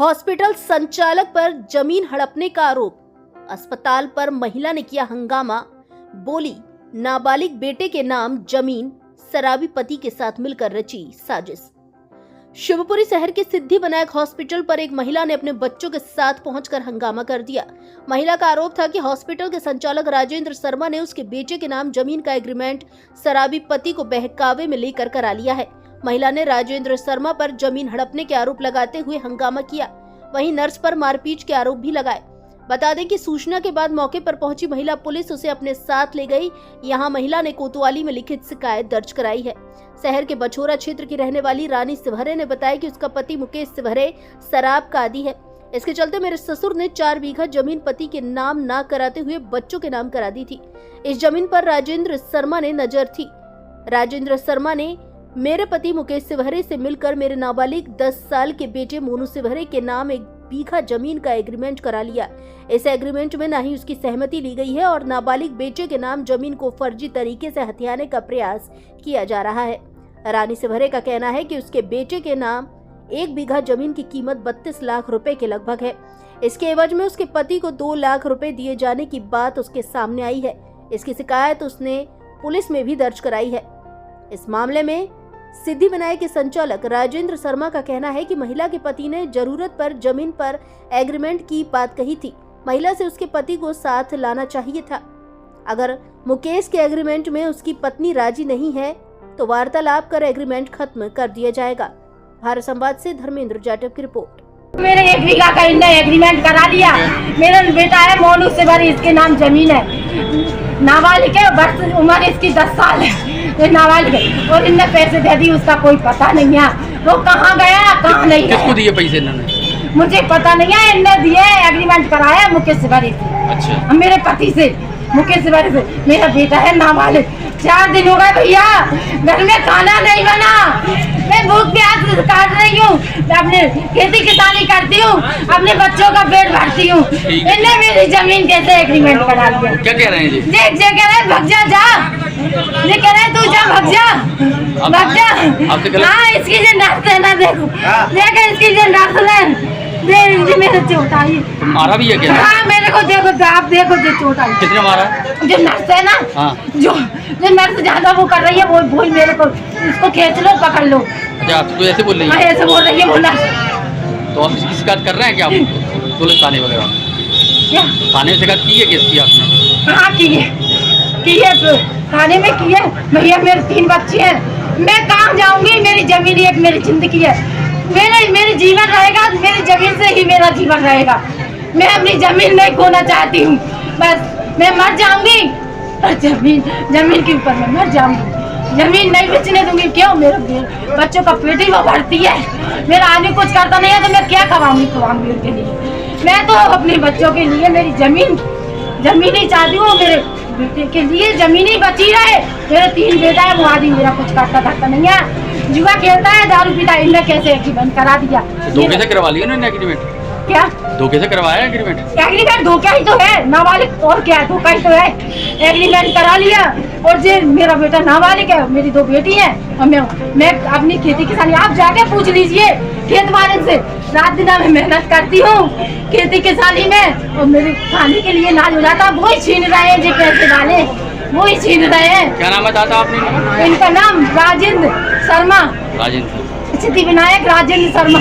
Hospital संचालक पर जमीन हड़पने का आरोप। अस्पताल पर महिला ने किया हंगामा, बोली नाबालिग बेटे के नाम जमीन, शराबी पति के साथ मिलकर रची साजिश। शिवपुरी शहर के सिद्धि विनायक हॉस्पिटल पर एक महिला ने अपने बच्चों के साथ पहुंचकर हंगामा कर दिया। महिला का आरोप था कि हॉस्पिटल के संचालक राजेंद्र शर्मा ने उसके बेटे के नाम जमीन का एग्रीमेंट शराबी पति को बहकावे में लेकर करा लिया है। महिला ने राजेंद्र शर्मा पर जमीन हड़पने के आरोप लगाते हुए हंगामा किया, वहीं नर्स पर मारपीट के आरोप भी लगाए। बता दें कि सूचना के बाद मौके पर पहुंची महिला पुलिस उसे अपने साथ ले गई। यहां महिला ने कोतवाली में लिखित शिकायत दर्ज कराई है। शहर के बछोरा क्षेत्र की रहने वाली रानी सिवहरे ने बताया कि उसका पति मुकेश सिवहरे शराब का आदी है। इसके चलते मेरे ससुर ने 4 बीघा जमीन पति के नाम ना कराते हुए बच्चों के नाम करा दी थी। इस जमीन पर राजेंद्र शर्मा ने नजर थी। राजेंद्र शर्मा ने मेरे पति मुकेश सिवहरे से मिलकर मेरे नाबालिग 10 साल के बेटे मोनू सिवहरे के नाम 1 बीघा जमीन का एग्रीमेंट करा लिया। इस एग्रीमेंट में न ही उसकी सहमति ली गई है और नाबालिग बेटे के नाम जमीन को फर्जी तरीके से हथियाने का प्रयास किया जा रहा है। रानी सिवहरे का कहना है कि उसके बेटे के नाम 1 बीघा जमीन की कीमत 32 लाख रुपए के लगभग है। इसके एवज में उसके पति को 2 लाख रुपए दिए जाने की बात उसके सामने आई है। इसकी शिकायत उसने पुलिस में भी दर्ज कराई है। इस मामले में सिद्धि विनायक के संचालक राजेंद्र शर्मा का कहना है कि महिला के पति ने जरूरत पर जमीन पर एग्रीमेंट की बात कही थी। महिला से उसके पति को साथ लाना चाहिए था। अगर मुकेश के एग्रीमेंट में उसकी पत्नी राजी नहीं है तो वार्तालाप कर एग्रीमेंट खत्म कर दिया जाएगा। भारत संवाद से धर्मेंद्र जाटव की रिपोर्ट। मेरे 1 बीघा का इनने एग्रीमेंट करा लिया। मेरा बेटा है मोनू सिवहरे, इसके नाम जमीन है। नाबालिग है, वर्ष उम्र इसकी 10 साल है। नाबालिग है और इनने पैसे दे दिए, उसका कोई पता नहीं है वो कहाँ गया कहाँ नहीं। किसको दिए पैसे इन्होंने? मुझे पता नहीं है, इनने दिए, एग्रीमेंट कराया मुकेश सिवहरे से। अच्छा। मेरे पति से, मुकेश सिवहरे से। मेरा बेटा है नाबालिग। 4 दिन हो गए भैया, घर में खाना नहीं बना। मैं भूख प्यास काट रही हूँ, अपने खेती किसानी करती हूँ, अपने बच्चों का पेट भरती हूँ। इनने मेरी जमीन कैसे एग्रीमेंट करा दिया? क्या कह रहे हैं जी? देख जे कह रहे भग जा, ये कह रहे तू जा, भग जा, भग जा। हाँ, इसकी जो नर्स है ना, देखो देखो इसकी जो नर्स है, मेरे चोट आई। मारा भी है क्या? हाँ, मेरे को देखो, आप देखो जो चोट आई। कितने मारा? जो नर्स है ना, हाँ। जो नर्स ज्यादा वो कर रही है, वो मेरे को इसको खींच लो, पकड़ लो। अच्छा, आप तो ऐसे बोल रही हाँ, हैं? ऐसे बोल रही है वो नर्स। तो आप इसकी शिकायत कर रहे हैं क्या आप पुलिस थाने वगैरह? क्या थाने में शिकायत की है केस की आपने? हाँ की है, थाने में की है भैया। मेरे 3 बच्चे हैं, मैं कहाँ जाऊंगी? मेरी जमीन एक मेरी जिंदगी है। मेरी जीवन रहेगा, मेरी जमीन से ही मेरा जीवन रहेगा। मैं अपनी जमीन नहीं खोना चाहती हूँ, बस मैं मर जाऊंगी और जमीन के ऊपर मैं मर जाऊंगी। जमीन नहीं बेचने दूंगी। क्यों? मेरे बच्चों का पेट ही वो भरती है। मेरा आदमी कुछ करता नहीं है तो मैं क्या खवाऊंगी उनके लिए? मैं तो अपने बच्चों के लिए मेरी जमीन ही चाहती हूँ। मेरे बेटे के लिए जमीन ही बची रहे। मेरे 3 बेटा है, वो आदमी मेरा कुछ करता धरता नहीं है, जुआ खेलता है, दारू पीता है। इनने कैसे एग्रीमेंट करा दिया? धोखे से करवा लिया उन्होंने एग्रीमेंट? क्या धोखे से करवाया एग्रीमेंट? एग्रीमेंट धोखा ही तो है, नाबालिग और क्या है, धोखा ही तो है। एग्रीमेंट करा लिया और जो मेरा बेटा नाबालिग है, मेरी 2 बेटी है और मैं अपनी खेती किसानी, आप जाके पूछ लीजिए खेत वाले से। रात दिन मैं मेहनत करती हूँ खेती किसानी में और मेरे खाने के लिए नाज हो जाता, वो ही छीन रहे हैं जो पैसे वाले, वो ही छीन रहे हैं। क्या नाम है दादा आपने? इनका नाम राजेंद्र शर्मा, राजेंद्र सिद्धि विनायक राजेंद्र शर्मा।